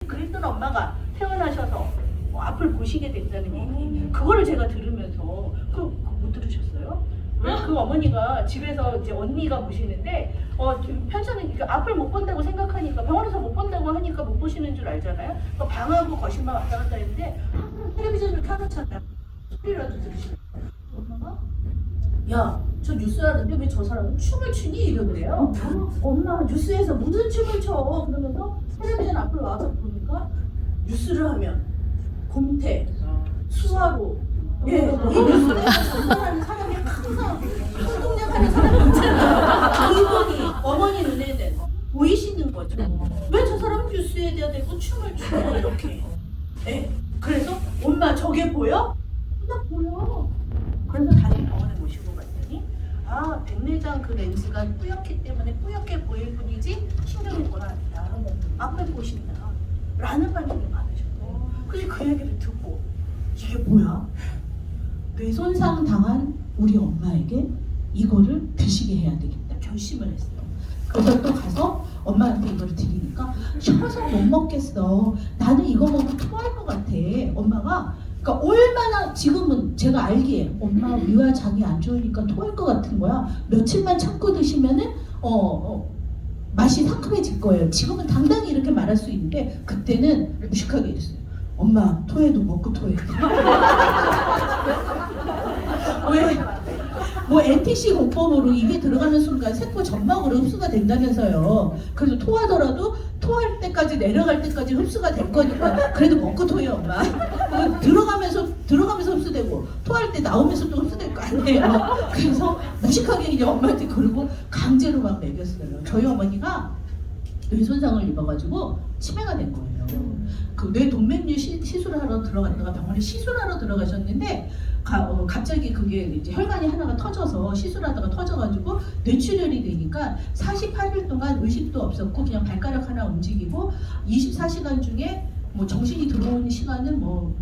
그랬던 엄마가 태어나셔서 앞을 보시게 됐다는 얘기. 그거를 제가 들으면서 못 들으셨어요? 왜 그 어머니가 집에서 이제 언니가 보시는데 편찮은 앞을 못 본다고 생각하니까 병원에서 못 본다고 하니까 못 보시는 줄 알잖아요. 방하고 거실만 왔다 갔다 했는데 텔레비전을 켜놓잖아요. 소리라도 들으시는 거예요. 엄마가 야, 저 뉴스 하는데 왜 저 사람은 춤을 추니? 이러더래요. 엄마 뉴스에서 무슨 춤을 춰? 그러면서 텔레비전 앞으로 와서 보니까 뉴스를 하면 공태, 수화로 이 뉴스를 전달하는 사람이 항상 활동량하는 사람이 있잖아요. 그분이 어머니 눈에는 보이시는 거죠. 왜 저 사람은 뉴스에 대고 춤을 추고 이렇게. 네. 그래서 엄마 저게 보여? 나 보여. 그래서 다시 병원에 모시고 갔더니 백내장 그 렌즈가 뿌옇기 때문에 뿌옇게 보일 뿐이지 신경이 돌아왔다. 앞을 보신다. 라는 반응이 많으셨대요. 그래서 그 얘기를 듣고 이게 뭐야? 뇌손상 당한 우리 엄마에게 이거를 드시게 해야 되겠다 결심을 했어요. 그래서 또 가서 엄마한테 이걸 드리니까 셔서 못 먹겠어. 나는 이거 먹으면 토할 것 같아. 엄마가 그러니까 얼마나 지금은 제가 알기에 엄마 위와 장이 안 좋으니까 토할 것 같은 거야. 며칠만 참고 드시면은 맛이 상큼해질 거예요. 지금은 당당히 이렇게 말할 수 있는데 그때는 무식하게 이랬어요. 엄마 토해도 먹고 토해. 왜? 뭐 NTC 공법으로 입에 들어가는 순간 세포 점막으로 흡수가 된다면서요. 그래서 토하더라도 토할 때까지 내려갈 때까지 흡수가 될 거니까 그래도 먹고 토해요 엄마. 들어가면서 흡수되고 토할 때 나오면서 또 흡수될 거 아니에요. 그래서 무식하게 이제 엄마한테 그러고 강제로 막 먹였어요. 저희 어머니가 뇌손상을 입어가지고 치매가 된 거예요. 그 뇌 동맥류 시술을 하러 들어갔다가 병원에 시술하러 들어가셨는데 갑자기 그게 이제 혈관이 하나가 터져서 시술하다가 터져가지고 뇌출혈이 되니까 48일 동안 의식도 없었고 그냥 발가락 하나 움직이고 24시간 중에 뭐 정신이 들어오는 시간은 뭐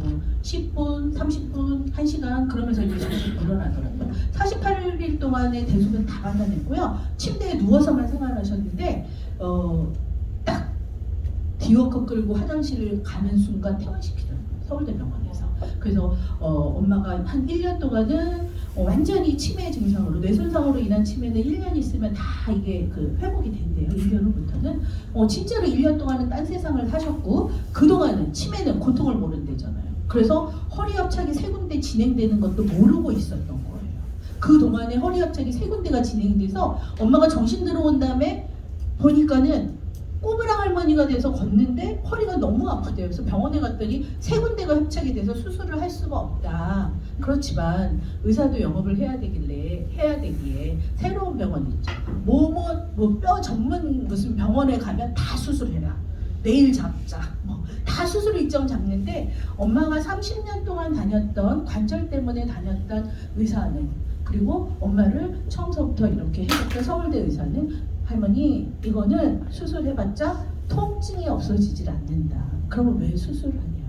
10분, 30분, 1시간 그러면서 이제 정신이 불어나더라고요. 48일 동안의 대수는 다 받아냈고요. 침대에 누워서만 생활하셨는데 딱 디워커 끌고 화장실을 가는 순간 퇴원시키더라고요. 서울대병원에서. 그래서 엄마가 한 1년 동안은 완전히 치매 증상으로 뇌손상으로 인한 치매는 1년 있으면 다 이게 그 회복이 된대요. 1년 후부터는 진짜로 1년 동안은 딴 세상을 사셨고 그동안은 치매는 고통을 모른대잖아요. 그래서 허리합착이 3군데 진행되는 것도 모르고 있었던 거예요. 그동안에 허리합착이 3군데가 진행돼서 엄마가 정신 들어온 다음에 보니까는 꼬부랑 할머니가 돼서 걷는데 허리가 너무 아프대요. 그래서 병원에 갔더니 3군데가 협착이 돼서 수술을 할 수가 없다. 그렇지만 의사도 영업을 해야 되기에 새로운 병원이 있죠. 뼈 전문 무슨 병원에 가면 다 수술해라. 내일 잡자. 다 수술 일정 잡는데 엄마가 30년 동안 다녔던 관절 때문에 다녔던 의사는 그리고 엄마를 처음서부터 이렇게 해줬던 서울대 의사는 할머니 이거는 수술해봤자 통증이 없어지질 않는다. 그러면 왜 수술하냐.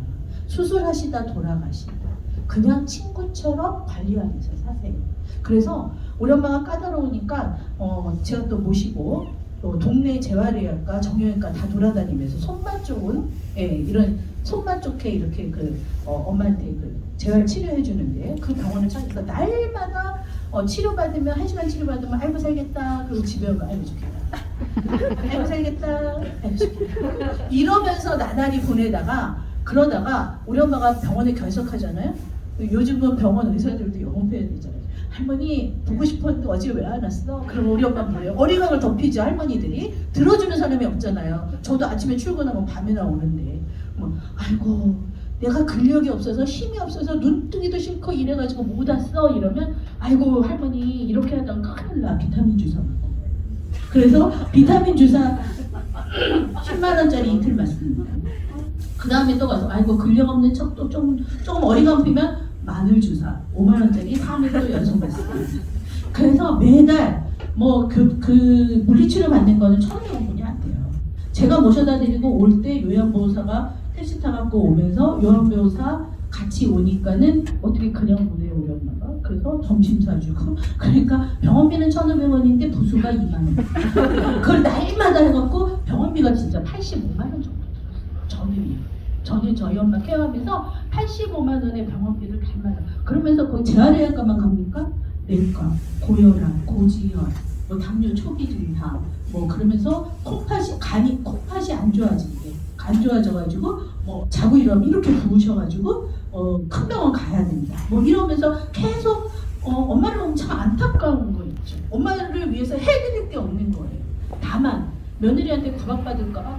수술하시다 돌아가신다. 그냥 친구처럼 관리하면서 사세요. 그래서 우리 엄마가 까다로우니까 제가 또 모시고 또 동네 재활의학과 정형외과 다 돌아다니면서 손만 좋은 이런 손만 좋게 이렇게 엄마한테 재활 치료해 주는데 그 병원을 찾아서 날마다 치료받으면 1시간 치료받으면 아이고 살겠다. 그리고 집에 오면 아이고 좋겠다. 아이고 살겠다. 아이고 좋겠다. 이러면서 나날이 보내다가 그러다가 우리 엄마가 병원에 결석하잖아요. 요즘은 병원 의사들도 영업해야 되잖아요. 할머니 보고 싶었는데 어제 왜 안 왔어? 그럼 우리 엄마 뭐래요? 어리광을 덮이죠. 할머니들이 들어주는 사람이 없잖아요. 저도 아침에 출근하면 밤에 나오는데 아이고 내가 근력이 없어서 힘이 없어서 눈뜨기도 싫고 이래가지고 못 왔어 이러면 아이고 할머니 이렇게 하다가 큰일 나. 비타민 주사 먹어. 그래서 비타민 주사 10만원짜리 이틀 맞습니다. 그 다음에 또 가서 아이고 근력 없는 척도 조금 어리광피면 마늘 주사 5만원짜리 3일 또 연속 맞습니다. 그래서 매달 그 물리치료 받는 거는 1,500원뿐이 안 돼요. 제가 모셔다 드리고 올 때 요양보호사가 택시 타갖고 오면서 요양보호사 같이 오니까는 어떻게 그냥 보내요 우리 엄마가. 그래서 점심 사주고 그러니까 병원비는 1,500원인데 부수가 2만원. 그걸 날마다 해갖고 병원비가 진짜 85만원 정도 들었어요. 저는 저희 엄마 케어하면서 85만 원의 병원비를 달마다 그러면서 거기 재활의학과만 갑니까? 내과, 고혈압, 고지혈, 뭐 당뇨 초기 증상, 뭐 그러면서 콩팥이 안 좋아지게 안 좋아져가지고 뭐 자고 일어나면 이렇게 부으셔가지고 큰 병원 가야 된다. 뭐 이러면서 계속 엄마를 보면 참 안타까운 거 있죠. 엄마를 위해서 해드릴 게 없는 거예요. 다만 며느리한테 구박받을까 봐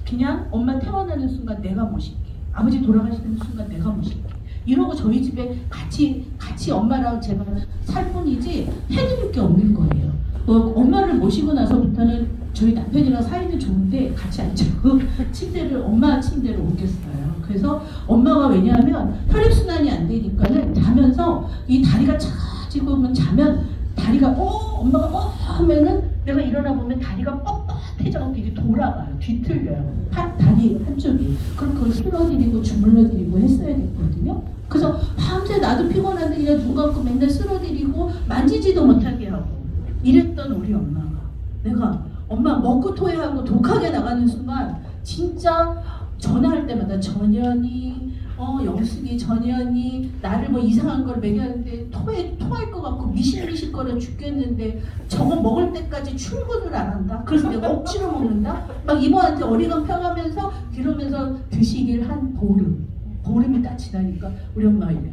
그냥 엄마 태어나는 순간 내가 모실게. 아버지 돌아가시는 순간 내가 모실게. 이러고 저희 집에 같이 엄마랑 제가 살 뿐이지 해드릴 게 없는 거예요. 엄마를 모시고 나서부터는 저희 남편이랑 사이는 좋은데 같이 앉고 침대를 엄마 침대로 옮겼어요. 그래서 엄마가 왜냐하면 혈액순환이 안 되니까는 자면서 이 다리가 차지고 자면 다리가 엄마가 하면은 내가 일어나 보면 다리가 뻣뻣해져서 이게 돌아가요. 뒤틀려요. 다리 한쪽이. 그럼 그걸 쓸어드리고 주물러드리고 했어야 됐거든요. 그래서 밤새 나도 피곤한데 그냥 눈 감고 맨날 쓸어드리고 만지지도 못하게 하고 이랬던 우리 엄마가 내가 엄마 먹고 토해하고 독하게 나가는 순간 진짜 전화할 때마다 전현이 영숙이 전현이 나를 뭐 이상한 걸 먹였는데 토할 것 같고 미실거려 죽겠는데 저거 먹을 때까지 출근을 안 한다. 그래서 내가 억지로 먹는다. 막 이모한테 어리광 펴가면서 이러면서 드시길 한 보름이 딱 지나니까 우리 엄마가 이래.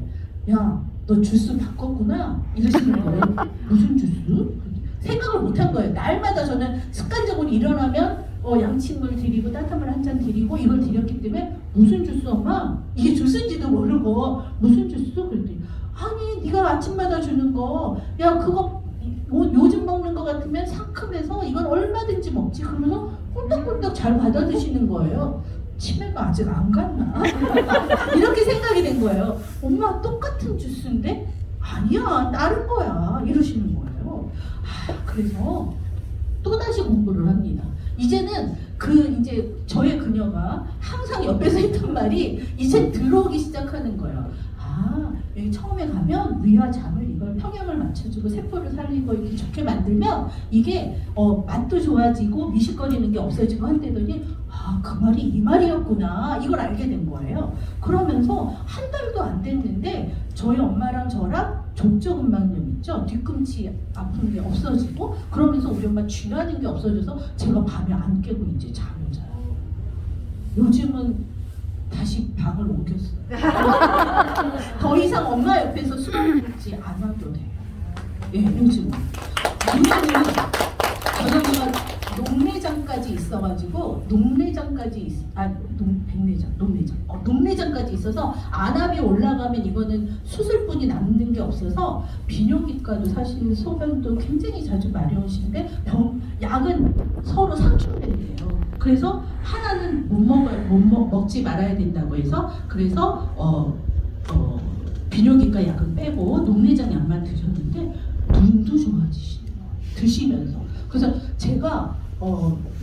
야, 너 주스 바꿨구나. 이러시는 거예요. 무슨 주스? 생각을 못한 거예요. 날마다 저는 습관적으로 일어나면 양침물 드리고 따뜻한 물 한 잔 드리고 이걸 드렸기 때문에 무슨 주스 엄마? 이게 주스인지도 모르고 무슨 주스? 그랬더니 아니 네가 아침마다 주는 거 야 그거 요즘 먹는 거 같으면 상큼해서 이건 얼마든지 먹지. 그러면서 꿀떡꿀떡 잘 받아 드시는 거예요. 치매가 아직 안 갔나? 이렇게 생각이 된 거예요. 엄마 똑같은 주스인데? 아니야 다른 거야 이러시는 거예요. 그래서 또다시 공부를 합니다. 이제는 이제 저의 그녀가 항상 옆에서 했던 말이 이제 들어오기 시작하는 거예요. 여기 처음에 가면 위와 장을 이걸 평형을 맞춰주고 세포를 살리고 이렇게 좋게 만들면 이게 맛도 좋아지고 미식거리는 게 없어지고 한다더니 그 말이 이 말이었구나 이걸 알게 된 거예요. 그러면서 한 달도 안 됐는데 저희 엄마랑 저랑 족저근막염 있죠? 뒤꿈치 아픈 게 없어지고 그러면서 우리 엄마 쥐나는 게 없어져서 제가 밤에 안 깨고 이제 잠을 자요. 요즘은 다시 방을 옮겼어요. 더 이상 엄마 옆에서 수건 긁지 않아도 돼요. 예, 요즘은 저녁에 녹내장까지 있어가지고 녹내장까지 있어서 안압이 올라가면 이거는 수술뿐이 남는 게 없어서 비뇨기과도 사실 소변도 굉장히 자주 마려우신데 약은 서로 상충된대요. 그래서 하나는 먹지 말아야 된다고 해서 그래서 비뇨기과 약은 빼고 녹내장 약만 드셨는데 눈도 좋아지시네요. 드시면서. 그래서 제가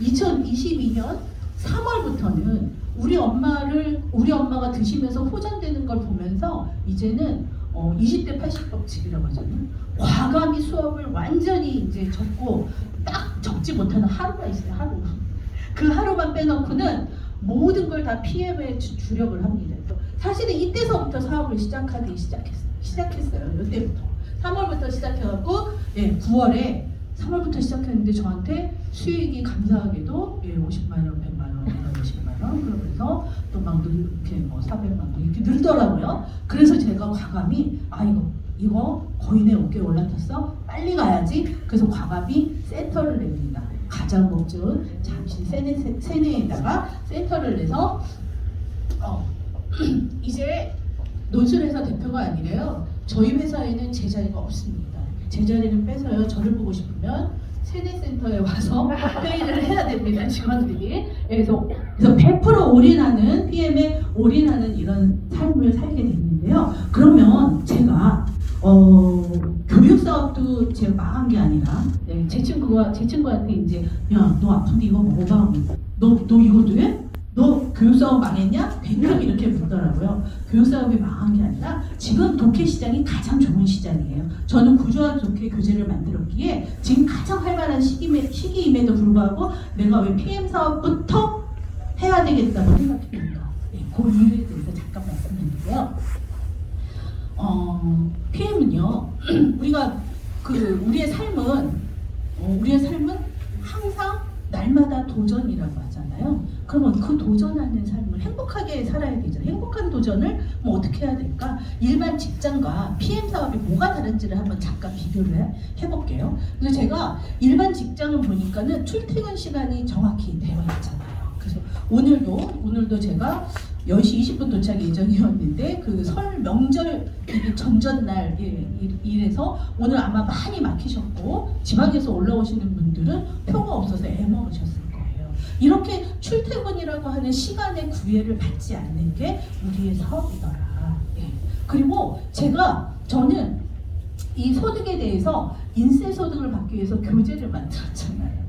2022년 3월부터는 우리 엄마가 드시면서 호전되는 걸 보면서 이제는 20대 80법칙이라고 하잖아요. 과감히 수업을 완전히 이제 접고 딱 적지 못하는 하루가 있어요. 하루. 그 하루만 빼놓고는 모든 걸 다 피해에 주력을 합니다. 사실은 이때서부터 사업을 시작했어요. 이때부터 3월부터 시작해갖고 9월에 3월부터 시작했는데 저한테 수익이 감사하게도 50만 원, 100만 원, 150만 원 그러면서 또 막 이렇게 뭐 400만 원 이렇게 늘더라고요. 그래서 제가 과감히 이거 거의 내 어깨에 올라탔어. 빨리 가야지. 그래서 과감히 센터를 냅니다. 가장 목적은 잠시 세뇌에다가 센터를 내서 이제 논술회사 대표가 아니래요. 저희 회사에는 제 자리가 없습니다. 제 자리는 빼서요. 저를 보고 싶으면 세뇌센터에 와서 회의를 해야 됩니다. 직원들이. 그래서 100% 올인하는 PM에 올인하는 이런 삶을 살게 됐는데요. 그러면 제가 교육 사업도 제가 망한 게 아니라 제 친구한테 이제 야 너 아픈데 이거 먹어봐. 너 이것도 해? 너 교육 사업 망했냐? 대뜸 이렇게 묻더라고요. 교육 사업이 망한 게 아니라 지금 독해 시장이 가장 좋은 시장이에요. 저는 구조화 독해 교재를 만들었기에 지금 가장 활발한 시기임에도 불구하고 내가 왜 PM 사업부터 해야 되겠다고 생각합니다. 네, 그 이유에 대해서 잠깐 말씀드리고요. PM은요, 우리의 삶은 항상 날마다 도전이라고 하잖아요. 그러면 그 도전하는 삶을 행복하게 살아야 되잖아요. 행복한 도전을 뭐 어떻게 해야 될까? 일반 직장과 PM 사업이 뭐가 다른지를 한번 잠깐 비교를 해볼게요. 그래서 제가 일반 직장을 보니까는 출퇴근 시간이 정확히 되어 있잖아요. 그래서 오늘도 제가 10시 20분 도착 예정이었는데 그 설 명절 전전날 일해서 오늘 아마 많이 막히셨고 지방에서 올라오시는 분들은 표가 없어서 애먹으셨을 거예요. 이렇게 출퇴근이라고 하는 시간의 구애를 받지 않는 게 우리의 사업이더라. 예. 그리고 저는 이 소득에 대해서 인세소득을 받기 위해서 교재를 만들었잖아요.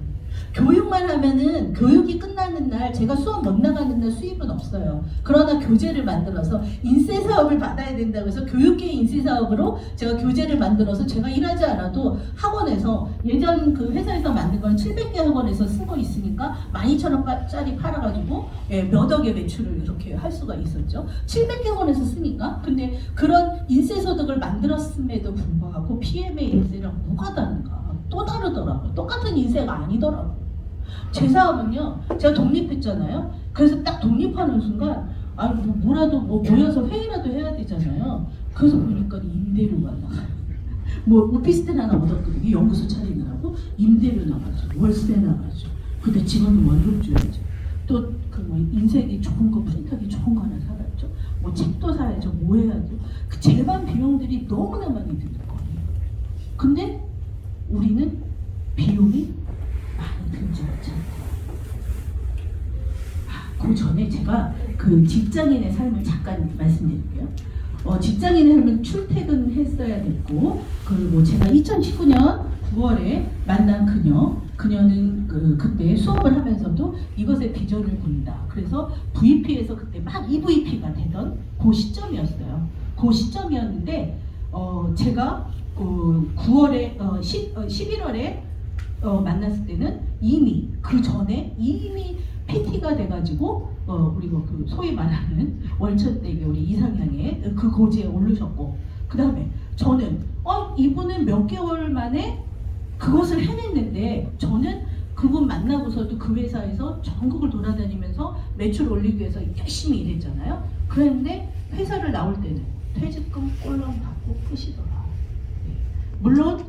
교육만 하면은 교육이 끝나는 날 제가 수업 못 나가는 날 수입은 없어요. 그러나 교재를 만들어서 인쇄 사업을 받아야 된다고 해서 교육계 인쇄 사업으로 제가 교재를 만들어서 제가 일하지 않아도 학원에서 예전 그 회사에서 만든 건 700개 학원에서 쓰고 있으니까 12,000원짜리 팔아가지고 몇 억의 매출을 이렇게 할 수가 있었죠. 700개 학원에서 쓰니까. 근데 그런 인쇄 소득을 만들었음에도 불구하고 PM의 인쇄랑 뭐가 다른가? 또 다르더라고요. 똑같은 인쇄가 아니더라고요. 제 사업은요, 제가 독립했잖아요. 그래서 딱 독립하는 순간, 뭐라도 모여서 회의라도 해야 되잖아요. 그래서 보니까 임대료가 나가요. 오피스텔 하나 얻었거든요. 연구소 차리느라고 임대료 나가죠. 월세 나가죠. 근데 직원은 월급 줘야죠. 또 인쇄기 좋은 거, 프린터기 좋은 거 하나 사야죠. 책도 사야죠. 뭐 해야죠. 그 재반 비용들이 너무나 많이 드는 거예요. 근데 우리는 비용이 많이 들지 않잖아요. 그 전에 제가 그 직장인의 삶을 잠깐 말씀드릴게요. 직장인의 삶은 출퇴근했어야 됐고, 그리고 제가 2019년 9월에 만난 그녀는 그때 수업을 하면서도 이것의 비전을 본다. 그래서 VP에서 그때 막 EVP가 되던 그 시점이었어요. 그 시점이었는데 제가 11월에 만났을 때는 이미 그 전에 PT가 돼가지고 우리가 그 소위 말하는 월천대교 우리 이상향의 그 고지에 오르셨고, 그 다음에 저는 이분은 몇 개월 만에 그것을 해냈는데, 저는 그분 만나고서도 그 회사에서 전국을 돌아다니면서 매출 올리기 위해서 열심히 일했잖아요. 그런데 회사를 나올 때는 퇴직금 꼴랑 받고 끄시더라. 물론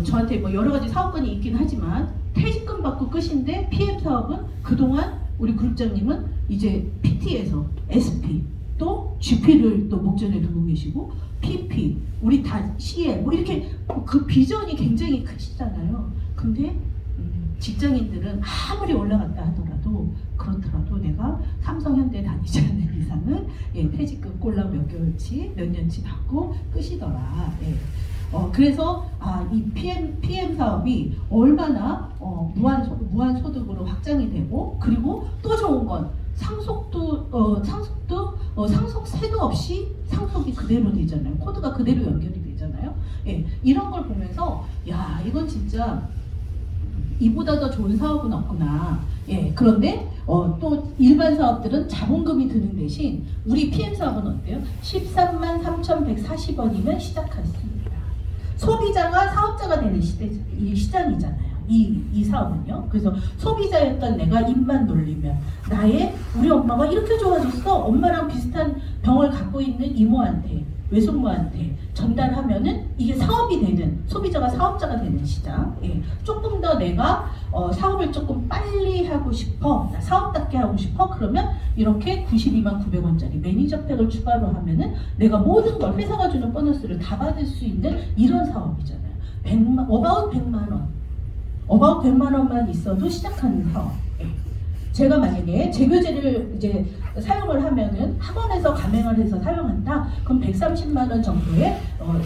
저한테 여러 가지 사업권이 있긴 하지만 퇴직금 받고 끝인데, PM 사업은 그동안 우리 그룹장님은 이제 PT에서 SP 또 GP를 또 목전에 두고 계시고 PP 우리 다 CL 이렇게 그 비전이 굉장히 크시잖아요. 근데 직장인들은 아무리 올라갔다 하더라도 그렇더라도 내가 삼성현대 다니지 않는 이상은 퇴직금 꼴랑 몇 개월치 몇 년치 받고 끝이더라. 그래서 이 PM 사업이 얼마나 무한 소득으로 확장이 되고, 그리고 또 좋은 건 상속세도 없이 상속이 그대로 되잖아요. 코드가 그대로 연결이 되잖아요. 이런 걸 보면서 이건 진짜 이보다 더 좋은 사업은 없구나. 그런데 또 일반 사업들은 자본금이 드는 대신 우리 PM 사업은 어때요? 13만 3,140원이면 시작할 수 있습니다. 소비자가 사업자가 되는 시장이잖아요. 이 사업은요. 그래서 소비자였던 내가 입만 놀리면 우리 엄마가 이렇게 좋아졌어. 엄마랑 비슷한 병을 갖고 있는 이모한테, 외숙모한테 전달하면은 이게 사업이 되는, 소비자가 사업자가 되는 시장. 조금 더 내가 사업을 조금 빨리 하고 싶어, 사업답게 하고 싶어, 그러면 이렇게 92만 900원짜리 매니저팩을 추가로 하면은 내가 모든 걸 회사가 주는 보너스를 다 받을 수 있는 이런 사업이잖아요. 어바웃 100만 원만 있어도 시작하는 사업. 제가 만약에 제교재를 이제 사용을 하면은 학원에서 가맹을 해서 사용한다. 그럼 130만 원 정도의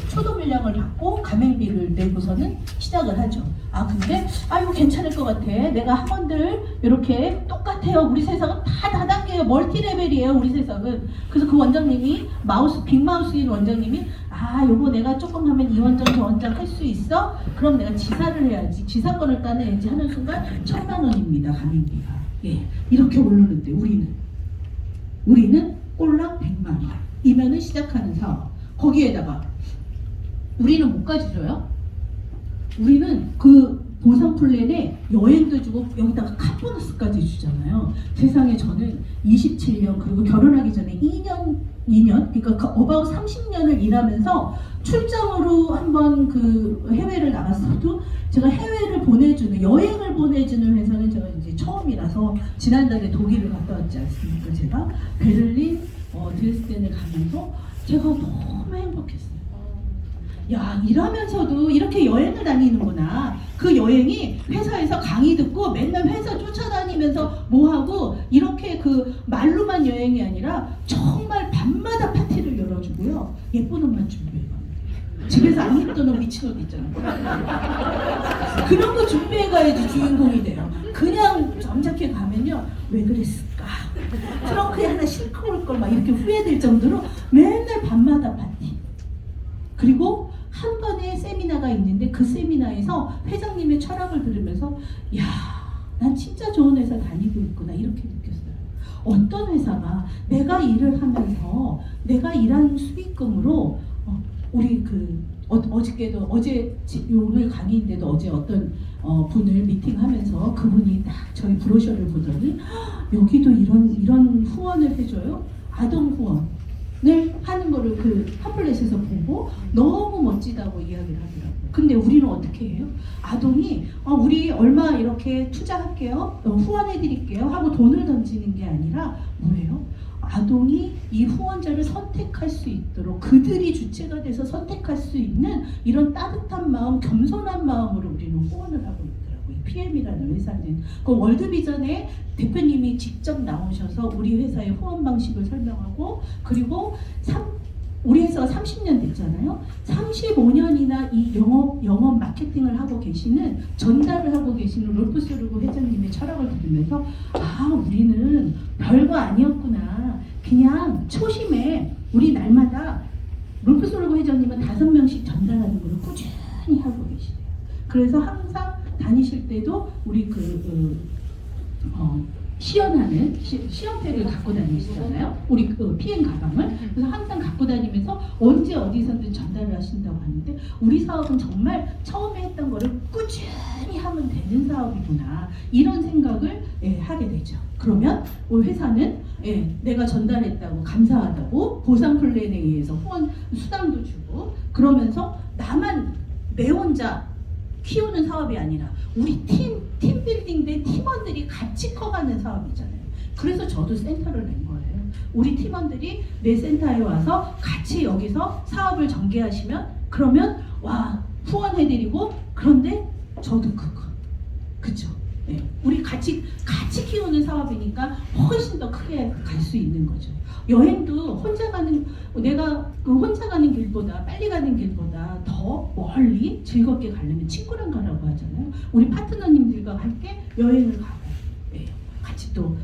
초도 물량을 받고 가맹비를 내고서는 시작을 하죠. 근데 이거 괜찮을 것 같아. 내가 학원들 이렇게 똑같아요. 우리 세상은 다 다단계예요. 멀티 레벨이에요. 우리 세상은. 그래서 그 원장님이 빅마우스인 원장님이 요거 내가 조금 하면 이 원장 저 원장 할 수 있어? 그럼 내가 지사를 해야지. 지사권을 따내야지 하는 순간 1,000만 원입니다. 가맹비가. 예, 이렇게 오르는데 우리는 꼴랑 100만 원이면은 시작하는 사업. 거기에다가 우리는 뭐까지 줘요? 우리는 그 보상 플랜에 여행도 주고 여기다가 카보너스까지 주잖아요. 세상에 저는 27년 그리고 결혼하기 전에 2년 그러니까 어바웃 30년을 일하면서 출장으로 한번 그 해외를 나갔어도 제가 해외를 보내주는 여행을 보내주는 회사는 제가 이제 처음이라서 지난달에 독일을 갔다 왔지 않습니까? 제가 베를린, 드레스덴을 가면서 제가 너무 행복했어요. 야, 일하면서도 이렇게 여행을 다니는구나. 그 여행이 회사에서 강의 듣고 맨날 회사 쫓아다니면서 뭐하고 이렇게 그 말로만 여행이 아니라 정말 밤마다 파티를 열어주고요. 예쁜 옷만 준비해가요. 집에서 안 입던 옷 미친 옷 있잖아요. 그런 거 준비해가야지 주인공이 돼요. 그냥 점잖게 가면요. 왜 그랬을까? 트렁크에 하나 싣고 올 걸 막 이렇게 후회될 정도로 맨날 밤마다 파티. 그리고 한 번의 세미나가 있는데 그 세미나에서 회장님의 철학을 들으면서 야, 난 진짜 좋은 회사 다니고 있구나 이렇게 느꼈어요. 어떤 회사가 내가 일을 하면서 내가 일한 수익금으로 우리 어저께도 오늘 강의인데도 어제 어떤 분을 미팅하면서 그분이 딱 저희 브로셔를 보더니 여기도 이런 후원을 해줘요. 아동 후원. 을 하는 거를 그 팜플렛에서 보고 너무 멋지다고 이야기를 하더라고요. 근데 우리는 어떻게 해요? 아동이 우리 얼마 이렇게 투자할게요, 후원해드릴게요 하고 돈을 던지는 게 아니라 뭐예요? 아동이 이 후원자를 선택할 수 있도록 그들이 주체가 돼서 선택할 수 있는 이런 따뜻한 마음, 겸손한 마음으로 우리는 후원을 하고 있더라고요. PM이라는 회사는 그 월드비전에 대표님이 직접 나오셔서 우리 회사의 후원 방식을 설명하고 그리고 우리 회사가 30년 됐잖아요. 35년이나 이 영업 마케팅을 하고 계시는 전달을 하고 계시는 롤프 소르고 회장님의 철학을 들으면서 우리는 별거 아니었구나. 그냥 초심에 우리 날마다 롤프 소르고 회장님은 5명씩 전달하는 걸 꾸준히 하고 계시대요. 그래서 항상 다니실 때도 우리 시연하는 시연팩을 갖고 다니시잖아요. 우리 PM 가방을. 그래서 항상 갖고 다니면서 언제 어디서든 전달을 하신다고 하는데 우리 사업은 정말 처음에 했던 거를 꾸준히 하면 되는 사업이구나. 이런 생각을 하게 되죠. 그러면 우리 회사는 내가 전달했다고 감사하다고 보상 플랜에 의해서 후원 수당도 주고 그러면서 나만 내 혼자 키우는 사업이 아니라 우리 팀 빌딩 된 팀원들이 같이 커가는 사업이잖아요. 그래서 저도 센터를 낸 거예요. 우리 팀원들이 내 센터에 와서 같이 여기서 사업을 전개하시면 그러면 후원해드리고 그런데 저도 그죠? 네. 우리 같이 키우는 사업이니까 훨씬 더 크게 갈 수 있는 거죠. 여행도 내가 혼자 가는 길보다 빨리 가는 길보다 더 멀리 즐겁게 가려면 친구랑 가라고 하잖아요. 우리 파트너님들과 함께 여행을 가고 같이 또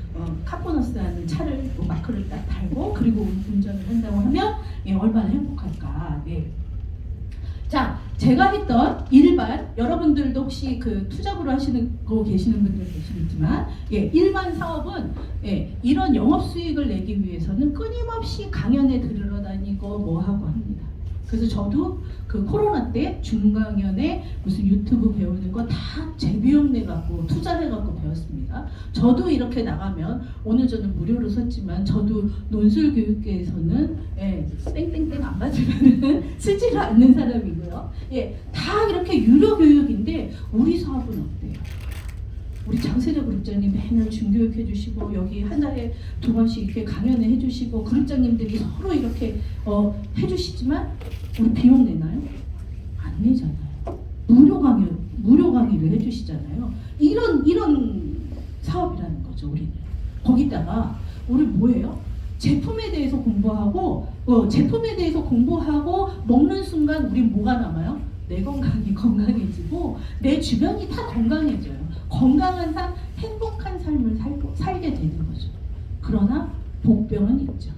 카보너스라는 차를 마크를 딱 달고 그리고 운전을 한다고 하면 얼마나 행복할까. 자, 제가 했던 일반 여러분들도 혹시 그 투잡으로 하시는 거 계시는 분들 계시겠지만 일반 사업은 이런 영업 수익을 내기 위해서는 끊임없이 강연에 들으러 다니고 뭐 하고 합니다. 그래서 저도 그 코로나 때 중강연에 무슨 유튜브 배우는 거 다 제 비용 내갖고 투자해갖고 배웠습니다. 저도 이렇게 나가면 오늘 저는 무료로 썼지만 저도 논술교육계에서는 땡땡땡 안 맞으면 쓰지를 않는 사람이고요. 다 이렇게 유료 교육인데 우리 사업은 어때요? 우리 장세자 그룹장님 맨날 중교육 해주시고 여기 한 달에 2번씩 이렇게 강연을 해주시고 그룹장님들이 서로 이렇게 해주시지만 우리 비용 내나요? 안 내잖아요. 무료 강의를 해주시잖아요. 이런 사업이라는 거죠. 우리는 거기다가 우리 뭐예요? 제품에 대해서 공부하고 먹는 순간 우리 뭐가 남아요? 내 건강이 건강해지고 내 주변이 다 건강해져요. 건강한 삶, 행복한 삶을 살게 되는 거죠. 그러나 복병은 있죠.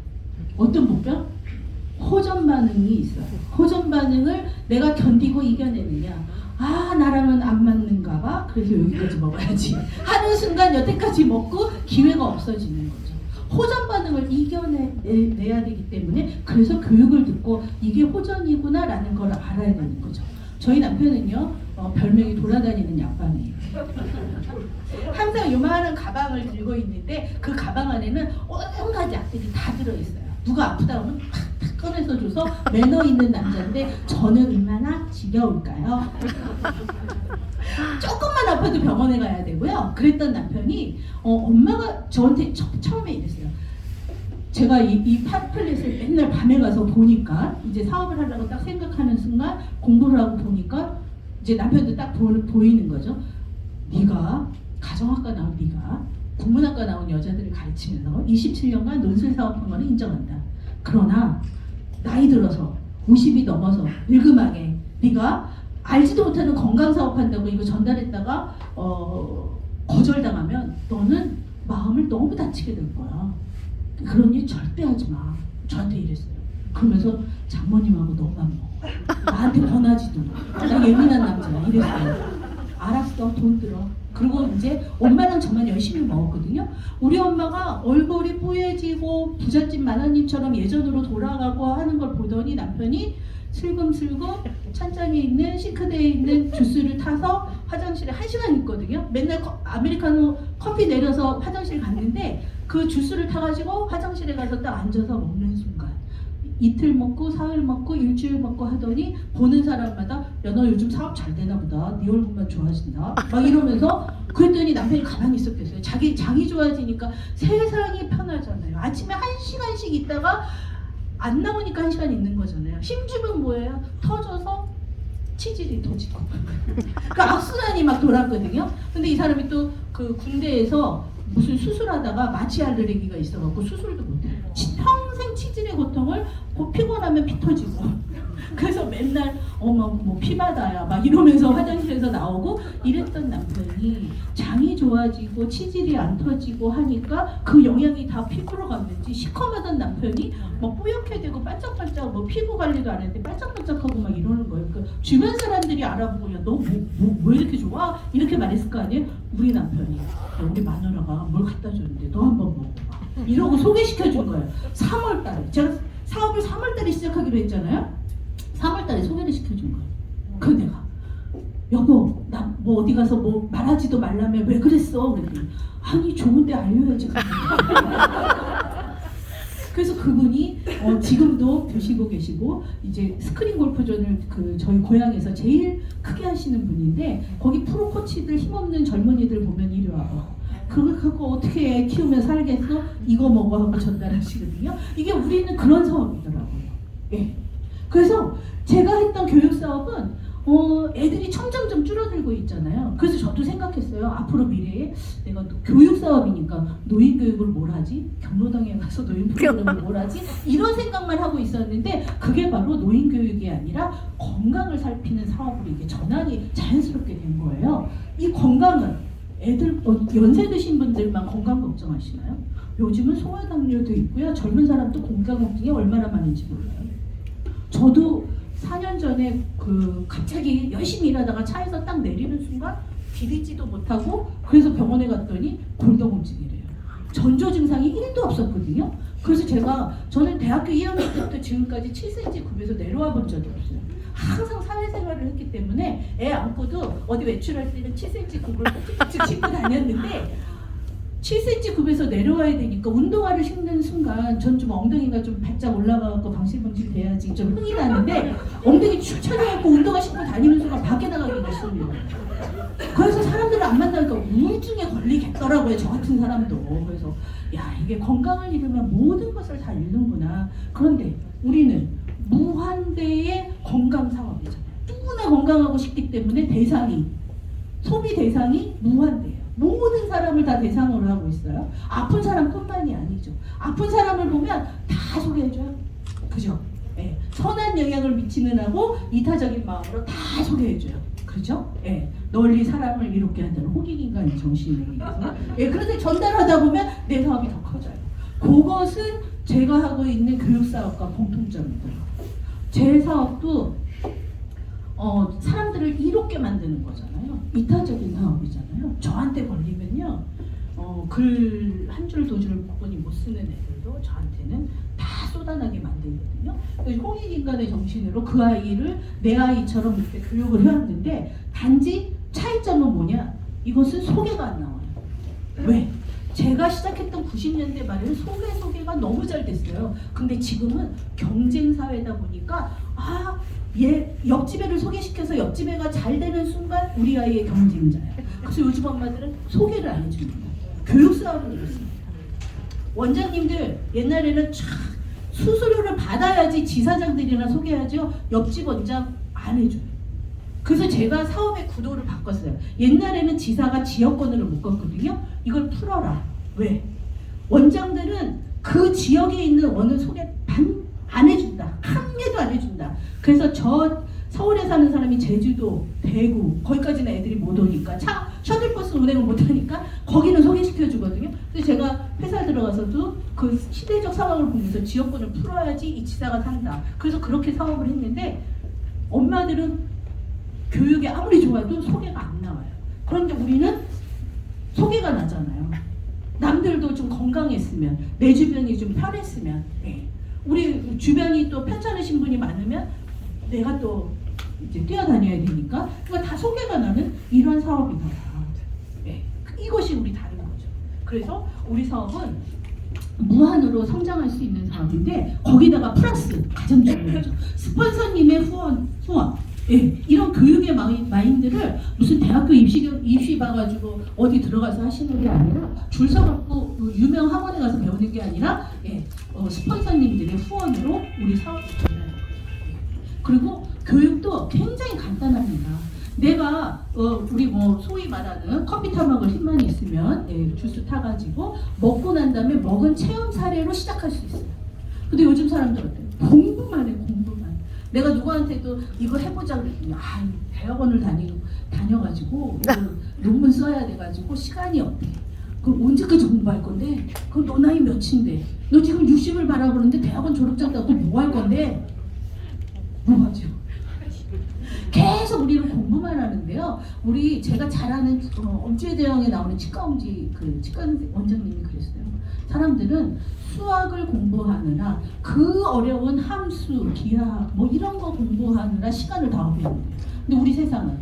어떤 복병? 호전 반응이 있어요. 호전 반응을 내가 견디고 이겨내느냐. 아 나랑은 안 맞는가 봐. 그래서 여기까지 먹어야지 하는 순간 여태까지 먹고 기회가 없어지는 거죠. 호전 반응을 이겨내야 되기 때문에 그래서 교육을 듣고 이게 호전이구나 라는 걸 알아야 되는 거죠. 저희 남편은요 별명이 돌아다니는 약방이에요. 항상 요만한 가방을 들고 있는데 그 가방 안에는 온갖 약들이 다 들어있어요. 누가 아프다 하면 탁탁 꺼내서 줘서 매너 있는 남자인데 저는 얼마나 지겨울까요? 조금만 아파도 병원에 가야 되고요. 그랬던 남편이 엄마가 저한테 처음에 이랬어요. 제가 이 팜플렛을 맨날 밤에 가서 보니까 이제 사업을 하려고 딱 생각하는 순간 공부를 하고 보니까 이제 남편도 딱 보이는 거죠. 네가 가정학과 나온 네가 국문학과 나온 여자들을 가르치면서 27년간 논술 사업한 거는 인정한다. 그러나 나이 들어서 50이 넘어서 늙음하게 네가 알지도 못하는 건강 사업한다고 이거 전달했다가 거절당하면 너는 마음을 너무 다치게 될 거야. 그런 일 절대 하지 마. 저한테 이랬어요. 그러면서 장모님하고 너만 먹어. 나한테 권하지도 마. 나 예민한 남자야. 이랬어요. 알았어. 돈 들어. 그리고 이제 엄마랑 저만 열심히 먹었거든요. 우리 엄마가 얼굴이 뽀얘지고 부잣집 마나님처럼 예전으로 돌아가고 하는 걸 보더니 남편이 슬금슬금 찬장에 있는 싱크대에 있는 주스를 타서 화장실에 1시간 있거든요. 맨날 아메리카노 커피 내려서 화장실 갔는데 그 주스를 타가지고 화장실에 가서 딱 앉아서 먹는 순간 이틀 먹고 사흘 먹고 일주일 먹고 하더니 보는 사람마다 야 너 요즘 사업 잘 되나 보다. 네 얼굴만 좋아진다. 막 이러면서 그랬더니 남편이 가만히 있었겠어요. 장이 좋아지니까 세상이 편하잖아요. 아침에 1시간씩 있다가 안 나오니까 1시간 있는 거잖아요. 힘주면 뭐예요? 터져서 치질이 터지고 그 악순환이 막 돌았거든요. 근데 이 사람이 또 그 군대에서 무슨 수술하다가 마취 알레르기가 있어갖고 수술도 못해요. 평생 치질의 고통을 피곤하면 피 터지고 그래서 맨날 뭐 피바다야 막 이러면서 화장실에서 나오고 이랬던 남편이 장이 좋아지고 치질이 안 터지고 하니까 그 영향이 다 피부로 갔는지 시커매던 남편이 뭐 뿌옇게 되고 반짝반짝 뭐 피부 관리도 안 했는데 반짝반짝하고 막 이러는 거예요. 그 주변 사람들이 알아보고 야 너 왜 이렇게 좋아? 이렇게 말했을 거 아니에요? 우리 남편이 야, 우리 마누라가 뭘 갖다 줬는데 너 한번 먹어봐 이러고 소개시켜 준 거예요. 3월 달에 제가 사업을 3월 달에 시작하기로 했잖아요. 3월 달에 소개를 시켜준 거예요. 그 내가 여보 나 뭐 어디 가서 뭐 말하지도 말라며 왜 그랬어? 그랬더니 아니 좋은데 알려야지. 그래서 그분이 지금도 보시고 계시고 이제 스크린 골프존을 그 저희 고향에서 제일 크게 하시는 분인데 거기 프로 코치들 힘없는 젊은이들 보면 이리 와봐. 그걸 갖고 어떻게 애 키우면 살겠어? 이거 먹어 하고 전달하시거든요. 이게 우리는 그런 사업이더라고요. 예. 그래서 제가 했던 교육 사업은 애들이 점점점 줄어들고 있잖아요. 그래서 저도 생각했어요. 앞으로 미래에 내가 교육 사업이니까 노인 교육을 뭘 하지? 경로당에 가서 노인 프로그램을 뭘 하지? 이런 생각만 하고 있었는데 그게 바로 노인 교육이 아니라 건강을 살피는 사업으로 이게 전환이 자연스럽게 된 거예요. 이 건강은 애들 연세 드신 분들만 건강 걱정하시나요? 요즘은 소아당뇨도 있고요. 젊은 사람도 건강 걱정이 얼마나 많은지 몰라요. 저도 4년 전에 갑자기 열심히 일하다가 차에서 딱 내리는 순간 디디지도 못하고 그래서 병원에 갔더니 골다공증이래요. 전조 증상이 1도 없었거든요. 그래서 저는 대학교 2학년 때부터 지금까지 7cm 굽에서 내려와 본 적이 없어요. 항상 사회생활을 했기 때문에 애 안고도 어디 외출할 때는 7cm 굽을 꼭찍찍 신고 다녔는데 7cm 굽에서 내려와야 되니까 운동화를 신는 순간 전 좀 엉덩이가 좀 바짝 올라가고 방실방실 돼야지 좀 흥이 나는데 엉덩이 축 처져갖고 운동화 신고 다니는 순간 밖에 나가기가 싫어요. 그래서 사람들을 안 만나니까 우울증에 걸리겠더라고요. 저 같은 사람도. 그래서 야 이게 건강을 잃으면 모든 것을 다 잃는구나. 그런데 우리는 무한대의 건강 사업이잖아요. 누구나 건강하고 싶기 때문에 소비 대상이 무한대예요. 모든 사람을 다 대상으로 하고 있어요. 아픈 사람뿐만이 아니죠. 아픈 사람을 보면 다 소개해줘요. 그죠? 예. 선한 영향을 미치는 하고 이타적인 마음으로 다 소개해줘요. 그죠? 예. 널리 사람을 이롭게 한다는 호객인간의 정신에 의해서. 예. 그런데 전달하다 보면 내 사업이 더 커져요. 그것은 제가 하고 있는 교육사업과 공통점이더라고요. 제 사업도 사람들을 이롭게 만드는 거잖아요. 이타적인 사업이잖아요. 저한테 걸리면요, 글 한 줄 두 줄 구분이 못 쓰는 애들도 저한테는 다 쏟아나게 만들거든요. 그래서 홍익인간의 정신으로 그 아이를 내 아이처럼 이렇게 교육을 해왔는데, 단지 차이점은 뭐냐? 이것은 소개가 안 나와요. 왜? 제가 시작했던 90년대 말에는 소개가 너무 잘 됐어요. 근데 지금은 경쟁 사회다 보니까 얘 옆집 애를 소개시켜서 옆집 애가 잘 되는 순간 우리 아이의 경쟁자야. 그래서 요즘 엄마들은 소개를 안 해줍니다. 교육 사업은 이렇습니다. 원장님들 옛날에는 수수료를 받아야지 지사장들이나 소개하죠. 옆집 원장 안 해줘요. 그래서 제가 사업의 구도를 바꿨어요. 옛날에는 지사가 지역권으로 묶었거든요. 이걸 풀어라. 왜? 원장들은 그 지역에 있는 원을 소개 안 해준다. 한 개도 안 해준다. 그래서 저 서울에 사는 사람이 제주도, 대구 거기까지는 애들이 못 오니까 셔틀버스 운행을 못 하니까 거기는 소개시켜 주거든요. 그래서 제가 회사 들어가서도 그 시대적 상황을 보면서 지역권을 풀어야지 이 지사가 산다. 그래서 그렇게 사업을 했는데, 엄마들은 교육이 아무리 좋아도 소개가 안 나와요. 그런데 우리는 소개가 나잖아요. 남들도 좀 건강했으면, 내 주변이 좀 편했으면, 우리 주변이 또 편찮으신 분이 많으면 내가 또 이제 뛰어다녀야 되니까, 그러니까 다 소개가 나는 이런 사업이더라. 이것이 우리 다른 거죠. 그래서 우리 사업은 무한으로 성장할 수 있는 사업인데, 거기다가 플러스 가장 중요하죠. 스폰서님의 후원. 이런 교육의 마인드를 무슨 대학교 입시 봐가지고 어디 들어가서 하시는 게 아니라, 줄 서갖고 유명 학원에 가서 배우는 게 아니라, 스폰서님들의 후원으로 우리 사업을 진행하는 거예요. 그리고 교육도 굉장히 간단합니다. 내가 우리 소위 말하는 커피 타먹을 힘만 있으면 주스 타가지고 먹고 난 다음에 먹은 체험 사례로 시작할 수 있어요. 근데 요즘 사람들 어때요? 공부만 해, 공부만. 내가 누구한테도 이거 해보자 그랬더니 대학원을 다녀가지고 논문 써야 돼가지고 시간이 없대. 그럼 언제까지 공부할 건데? 그럼 너 나이 몇인데? 너 지금 60을 바라보는데 대학원 졸업장 따고 뭐 할 건데? 뭐 하죠? 계속 우리는 공부만 하는데요. 제가 잘 아는 엄지의 대왕에 나오는 치과 원장님이 그랬어요. 사람들은 수학을 공부하느라 그 어려운 함수, 기하 이런 거 공부하느라 시간을 다 허비합니다. 근데 우리 세상은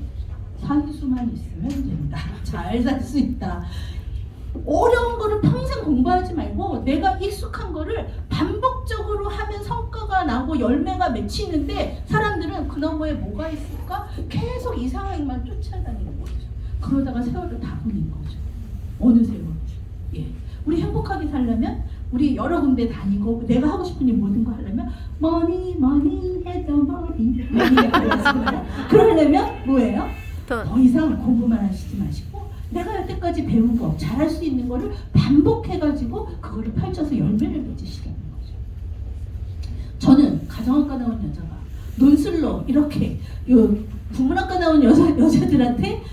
산수만 있으면 된다. 잘 살 수 있다. 어려운 거를 평생 공부하지 말고 내가 익숙한 거를 반복적으로 하면 성과가 나고 열매가 맺히는데, 사람들은 그 너머에 뭐가 있을까? 계속 이 상황만 쫓아다니는 거죠. 그러다가 세월을 다 보낸 거죠. 어느 세월. 우리 행복하게 살려면, 우리 여러 군데 다니고 내가 하고 싶은 일 모든 거 하려면 머니 해도 머니 그러려면 뭐예요? 더 이상 공부만 하시지 마시고 내가 여태까지 배운 거, 잘할 수 있는 거를 반복해가지고 그거를 펼쳐서 열매를 맺으시라는 거죠. 저는 가정학과 나온 여자가 논술로 이렇게 국문학과 나온 여자들한테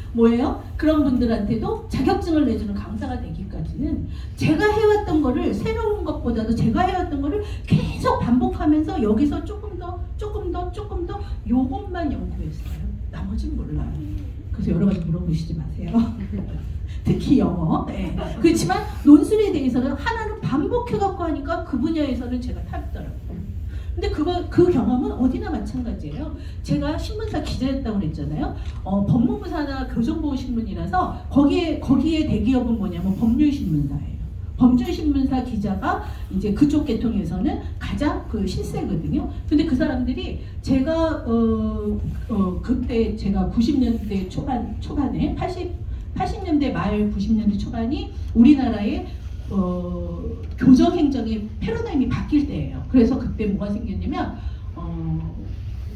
그런 분들한테도 자격증을 내주는 강사가 되기까지는 제가 해왔던 거를, 새로운 것보다도 제가 해왔던 거를 계속 반복하면서 여기서 조금 더 요것만 연구했어요. 나머지는 몰라요. 그래서 여러 가지 물어보시지 마세요. 특히 영어. 그렇지만 논술에 대해서는 하나는 반복해갖고 하니까 그 분야에서는 제가 탑더라고요. 근데 그 경험은 어디나 마찬가지예요. 제가 신문사 기자였다고 그랬잖아요. 법무부 산하 교정보호신문이라서 거기에 대기업은 뭐냐면 법률신문사예요. 법률신문사 기자가 이제 그쪽 계통에서는 가장 실세거든요. 근데 그 사람들이 제가 그때 제가 90년대 초반에 80년대 말 90년대 초반이 우리나라의 교정행정의 패러다임이 바뀔 때예요. 그래서 그때 뭐가 생겼냐면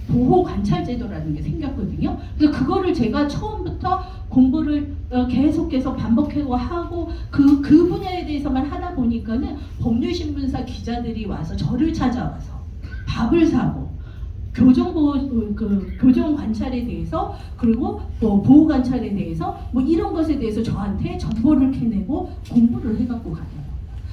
보호관찰제도라는 게 생겼거든요. 그래서 그거를 제가 처음부터 공부를 계속 반복하고 하고 그 분야에 대해서만 하다 보니까는 법률신문사 기자들이 와서 저를 찾아와서 밥을 사고 교정 관찰에 대해서, 그리고 또 보호 관찰에 대해서 이런 것에 대해서 저한테 정보를 캐내고 공부를 해갖고 가요.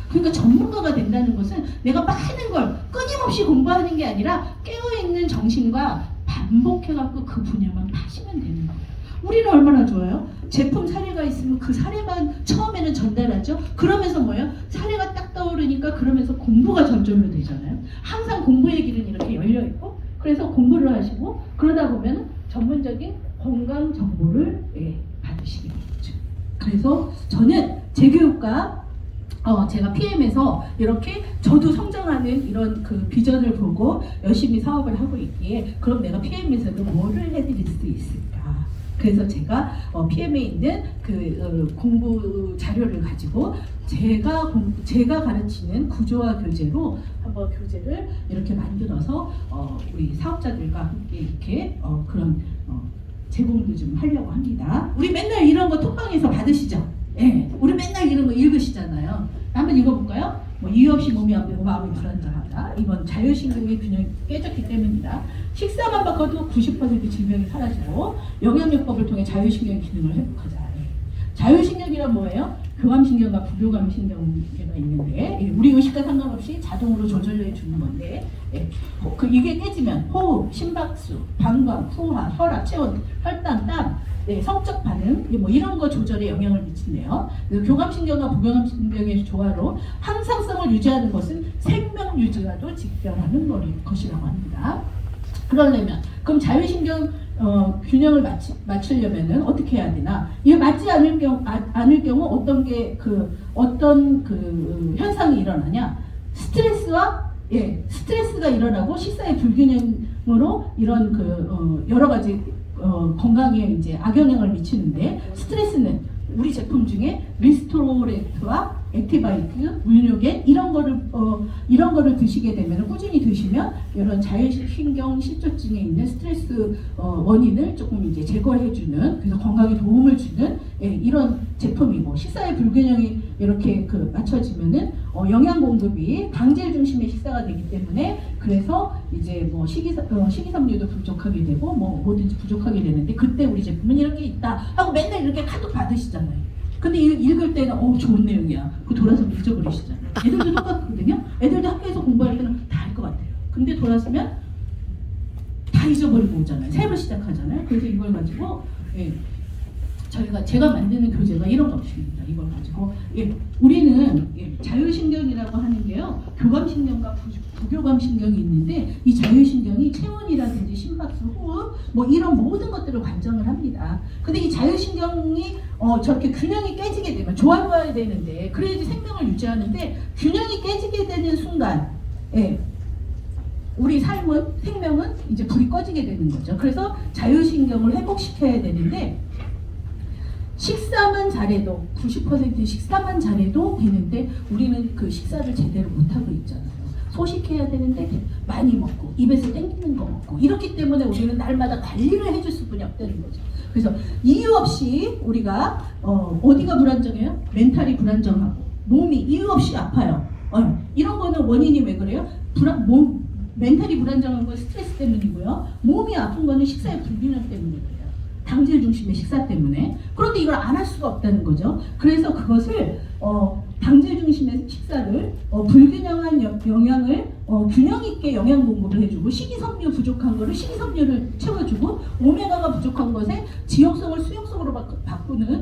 그러니까 전문가가 된다는 것은 내가 많은 걸 끊임없이 공부하는 게 아니라 깨어있는 정신과 반복해갖고 그 분야만 파시면 되는 거예요. 우리는 얼마나 좋아요? 제품 사례가 있으면 그 사례만 처음에는 전달하죠. 그러면서 뭐예요? 사례가 딱 떠오르니까 그러면서 공부가 저절로 되잖아요. 항상 공부의 길은 이렇게 열려 있고, 그래서 공부를 하시고 그러다 보면 전문적인 건강 정보를 받으시게 되겠죠. 그래서 저는 재교육과 제가 PM에서 이렇게 저도 성장하는 이런 그 비전을 보고 열심히 사업을 하고 있기에, 그럼 내가 PM에서도 뭐를 해드릴 수 있을까? 그래서 제가 PM에 있는 그 공부 자료를 가지고 제가 가르치는 구조화 교재로 한번 교재를 이렇게 만들어서 우리 사업자들과 함께 이렇게 그런 제공도 좀 하려고 합니다. 우리 맨날 이런 거 톡방에서 받으시죠? 예, 우리 맨날 이런 거 읽으시잖아요. 한번 읽어볼까요? 뭐 이유 없이 몸이 아프고 마음이 불안정하다. 이건 자율신경의 균형이 깨졌기 때문이다. 식사만 바꿔도 90% 질병이 사라지고 영양요법을 통해 자율신경의 기능을 회복하자. 예. 자율신경이란 뭐예요? 교감신경과 부교감신경계가 있는데, 우리 의식과 상관없이 자동으로 조절해 주는 건데, 이게 깨지면 호흡, 심박수, 방광, 후하, 혈압, 체온, 혈당, 땀, 성적 반응, 뭐 이런 거 조절에 영향을 미친대요. 교감신경과 부교감신경의 조화로 항상성을 유지하는 것은 생명 유지와도 직결하는 것이라고 합니다. 그럼 자율신경 균형을 맞추려면은 어떻게 해야 되나? 이게 맞지 않을 경우 어떤 현상이 일어나냐? 스트레스가 일어나고 식사의 불균형으로 이런 여러 가지 건강에 이제 악영향을 미치는데, 스트레스는 우리 제품 중에 리스토레트와 액티바이트, 물뇨겐 이런 거를 드시게 되면, 꾸준히 드시면 이런 자율신경 실조증에 있는 스트레스 원인을 조금 이제 제거해주는, 그래서 건강에 도움을 주는 이런 제품이고, 식사의 불균형이 이렇게 맞춰지면은 영양 공급이 당질 중심의 식사가 되기 때문에, 그래서 이제 뭐 식이섬유도 부족하게 되고 뭐 뭐든지 부족하게 되는데, 그때 우리 제품은 이런 게 있다 하고 맨날 이렇게 카톡 받으시잖아요. 근데 읽을 때는 좋은 내용이야. 그 돌아서 잊어버리시잖아요. 애들도 똑같거든요. 애들도 학교에서 공부할 때는 다 할 것 같아요. 근데 돌아서면 다 잊어버리고 오잖아요. 새로 시작하잖아요. 그래서 이걸 가지고 제가 만드는 교재가 이런 것입니다. 이걸 가지고 우리는 자율신경이라고 하는 게요, 교감신경과 부교감신경이 있는데, 이 자율신경이 체온이라든지 심박수, 호흡 뭐 이런 모든 것들을 관장을 합니다. 근데 이 자율신경이 저렇게 균형이 깨지게 되면, 조화로워야 되는데 그래야지 생명을 유지하는데, 균형이 깨지게 되는 순간 우리 생명은 이제 불이 꺼지게 되는 거죠. 그래서 자율신경을 회복시켜야 되는데, 식사만 잘해도 90% 식사만 잘해도 되는데, 우리는 그 식사를 제대로 못하고 있잖아요. 소식해야 되는데 많이 먹고 입에서 땡기는 거 먹고, 이렇기 때문에 우리는 날마다 관리를 해줄 수뿐이 없다는 거죠. 그래서 이유 없이 우리가 어디가 불안정해요? 멘탈이 불안정하고 몸이 이유 없이 아파요. 이런 거는 원인이 왜 그래요? 멘탈이 불안정한 건 스트레스 때문이고요. 몸이 아픈 거는 식사의 불균형 때문에 그래요. 당질 중심의 식사 때문에. 그런데 이걸 안 할 수가 없다는 거죠. 그래서 그것을 당질 중심의 식사를 불균형한 영양을 균형 있게 영양 공급을 해주고, 식이섬유 부족한 거를 식이섬유를 채워주고, 오메가가 부족한 것에 지용성을 수용성으로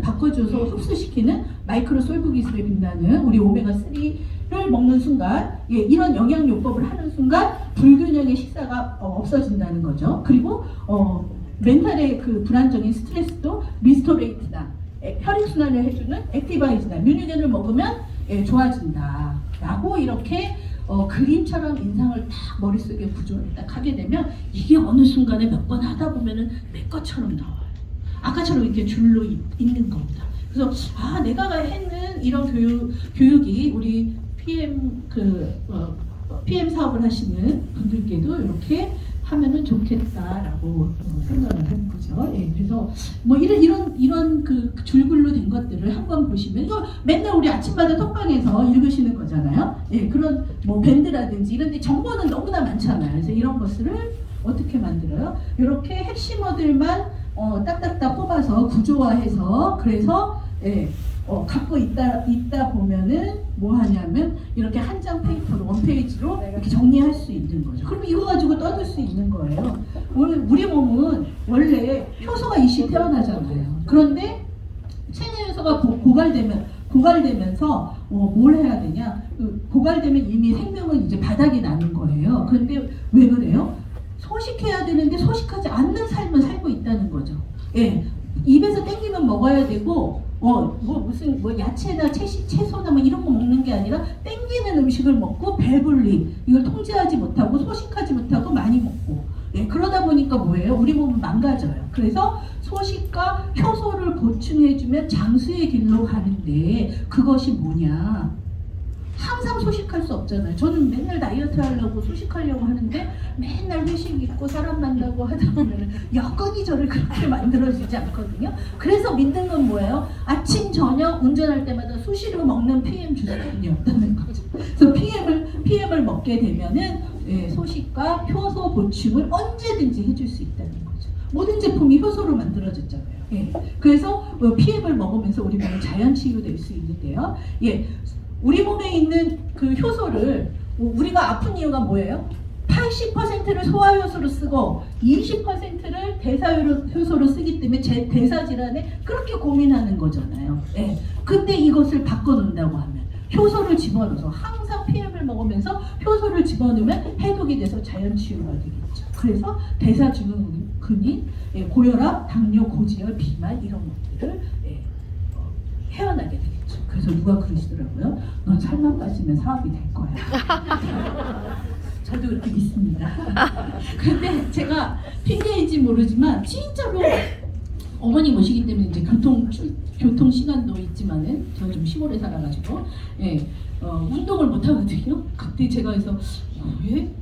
바꿔줘서 흡수시키는 마이크로 솔브 기술에 빛나는 우리 오메가3를 먹는 순간, 이런 영양요법을 하는 순간 불균형의 식사가 없어진다는 거죠. 그리고 멘탈의 그 불안정인 스트레스도 리스토레이트다, 혈액순환을 해주는 액티바이즈다, 뮤니겐을 먹으면 좋아진다 라고 이렇게 그림처럼 인상을 딱 머릿속에 구조를 딱 하게 되면, 이게 어느 순간에 몇 번 하다 보면은 내 것처럼 나와요. 아까처럼 이렇게 줄로 있는 겁니다. 그래서 내가 했는 이런 교육이 우리 PM 사업을 하시는 분들께도 이렇게 하면은 좋겠다라고 생각을 하는 거죠. 그래서 뭐 이런 그 줄글로 된 것들을 한번 보시면, 이거 맨날 우리 아침마다 톡방에서 읽으시는 거잖아요. 그런 뭐 밴드라든지 이런데 정보는 너무나 많잖아요. 그래서 이런 것들을 어떻게 만들어요? 이렇게 핵심어들만 딱딱딱 뽑아서 구조화해서, 그래서 갖고 있다 보면은 뭐 하냐면 이렇게 한 장 페이퍼로 원페이지로 이렇게 정리할 수 있는 거죠. 그럼 이거 가지고 떠들 수 있는 거예요. 우리 몸은 원래 효소가 일시 태어나잖아요. 그런데 체내 효소가 고갈되면서 뭘 해야 되냐? 고갈되면 이미 생명은 이제 바닥이 나는 거예요. 그런데 왜 그래요? 소식해야 되는데 소식하지 않는 삶을 살고 있다는 거죠. 예, 입에서 땡기면 먹어야 되고, 무슨 야채나 채소나 뭐 이런 거 먹는 게 아니라 땡기는 음식을 먹고 배불리 이걸 통제하지 못하고 소식하지 못하고 많이 먹고. 예, 그러다 보니까 뭐예요? 우리 몸은 망가져요. 그래서 소식과 효소를 보충해주면 장수의 길로 가는데 그것이 뭐냐? 항상 소식할 수 없잖아요. 저는 맨날 다이어트 하려고 소식하려고 하는데 맨날 회식 있고 사람 만나고 하다 보면 여건이 저를 그렇게 만들어주지 않거든요. 그래서 믿는 건 뭐예요? 아침 저녁 운전할 때마다 수시로 먹는 PM 주사균이 없다는 거죠. 그래서 PM을 먹게 되면은 소식과 효소 보충을 언제든지 해줄 수 있다는 거죠. 모든 제품이 효소로 만들어졌잖아요. 예. 그래서 PM을 먹으면서 우리 몸이 자연 치유될 수 있는데요. 예. 우리 몸에 있는 그 효소를 우리가 아픈 이유가 뭐예요? 80%를 소화효소로 쓰고 20%를 대사효소로 쓰기 때문에 제 대사 질환에 그렇게 고민하는 거잖아요. 예. 근데 이것을 바꿔놓는다고 하면 효소를 집어넣어서 항상 PM을 먹으면서 효소를 집어넣으면 해독이 돼서 자연 치유가 되겠죠. 그래서 대사증후군이 고혈압, 당뇨, 고지혈, 비만 이런 것들을 헤어나게 되겠죠. 그래서 누가 그러시더라고요. 넌 살만 빠지면 사업이 될 거야. 저도 그렇게 믿습니다. 그런데 제가 핑계인지 모르지만 진짜로 어머니 모시기 때문에 이제 교통 시간도 있지만은 저는 좀 시골에 살아가지고 운동을 못 하거든요. 그때 제가 해서 왜?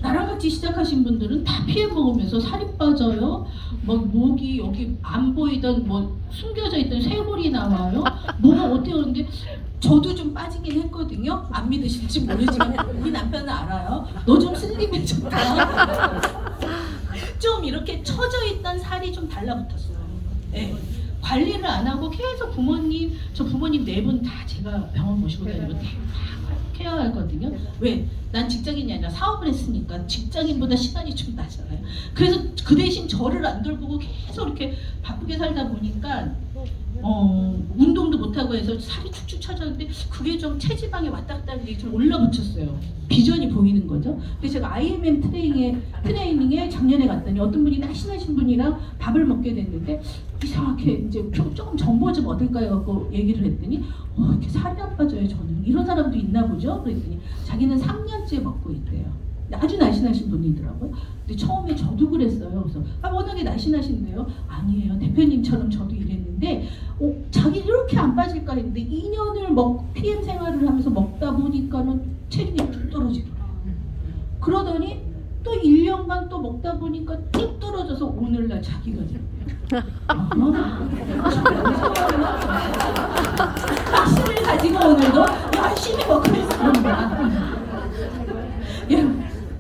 나랑 같이 시작하신 분들은 다 피해 먹으면서 살이 빠져요. 막 목이 여기 안 보이던 숨겨져 있던 쇄골이 나와요. 뭐가 어때요? 근데 저도 좀 빠지긴 했거든요. 안 믿으실지 모르지만 우리 남편은 알아요. 너 좀 슬림해 좋다. 좀 이렇게 처져 있던 살이 좀 달라붙었어요. 네. 관리를 안 하고 계속 저 부모님 4분 다 제가 병원 모시고 다니고 다 케어하거든요. 왜? 난 직장인이 아니라 사업을 했으니까 직장인보다 시간이 좀 나잖아요. 그래서 그 대신 저를 안 돌보고 계속 이렇게 바쁘게 살다 보니까 운동도 못하고 해서 살이 축축 처졌는데 그게 좀 체지방에 왔다 갔다 하는 게 좀 올라붙었어요. 비전이 보이는 거죠. 그래서 제가 IMM 트레이닝에 작년에 갔더니 어떤 분이 날씬하신 분이랑 밥을 먹게 됐는데 이상하게 이제 조금 정보 좀 얻을까요? 갖고 얘기를 했더니 이렇게 살이 안 빠져요 저는. 이런 사람도 있나 보죠? 그랬더니 자기는 3년째 먹고 있대요. 아주 날씬하신 분이더라고요. 근데 처음에 저도 그랬어요. 그래서 워낙에 날씬하신데요. 아니에요. 대표님처럼 저도 이랬는데 자기 이렇게 안 빠질까 했는데 2년을 PM 생활을 하면서 먹다 보니까는 체중이 뚝 떨어지더라고요. 그러더니 또 1년간 또 먹다 보니까 뚝 떨어져서 오늘날 자기가 돼요. 확신을 가지고 오늘도 열심히 먹고 있습니다.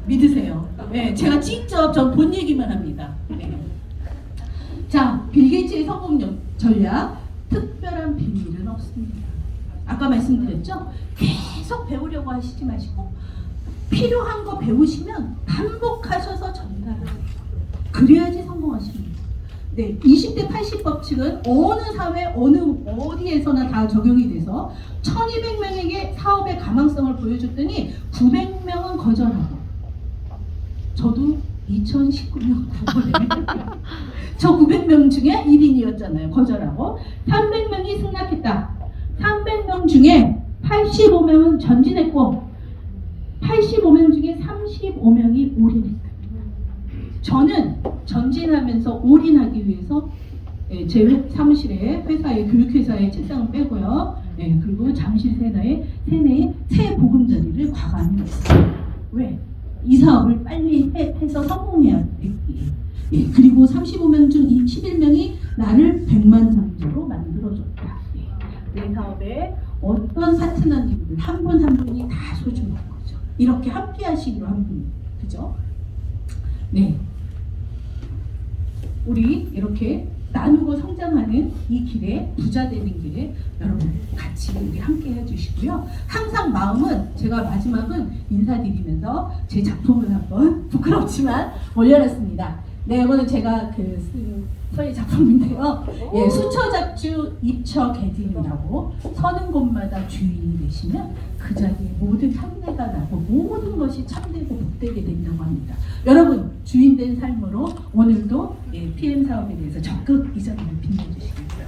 믿으세요. 네, 제가 직접 본 얘기만 합니다. 네. 자, 빌 게이츠의 성공 전략, 특별한 비밀은 없습니다. 아까 말씀드렸죠? 계속 배우려고 하시지 마시고 필요한 거 배우시면 반복하셔서 전달하세요. 그래야지 성공하십니다. 네, 20대 80 법칙은 어느 사회, 어디에서나 다 적용이 돼서 1200명에게 사업의 가망성을 보여줬더니 900명은 거절하고 저도 2019년 9월에 저 900명 중에 1인이었잖아요. 거절하고 300명이 승낙했다. 300명 중에 85명은 전진했고 85명 중에 35명이 올인했다. 저는 전진하면서 올인하기 위해서 제 사무실에 회사에 교육회사에 책상을 빼고요. 그리고 잠실 세내에 새 보금자리를 과감히 했어요. 왜? 이 사업을 빨리 해서 성공해야 되기. 그리고 35명 중 11명이 나를 백만장자로 만들어줬다. 내 사업에 어떤 파트너님들 한 분 한 분이 다 소중한 거죠. 이렇게 함께 하시기로 한 분, 그죠? 네. 우리 이렇게 나누고 성장하는 이 길에, 부자 되는 길에 여러분 같이 우리 함께 해주시고요. 항상 마음은, 제가 마지막은 인사드리면서 제 작품을 한번 부끄럽지만 올려놨습니다. 네, 이거는 제가 저희 작품인데요. 예, 수처작주 입처 개진이라고, 서는 곳마다 주인이 되시면 그 자리에 모든 향내가 나고 모든 것이 참되고 복되게 된다고 합니다. 여러분, 주인된 삶으로 오늘도 PM 사업에 대해서 적극 이전을 빛내주시겠어요.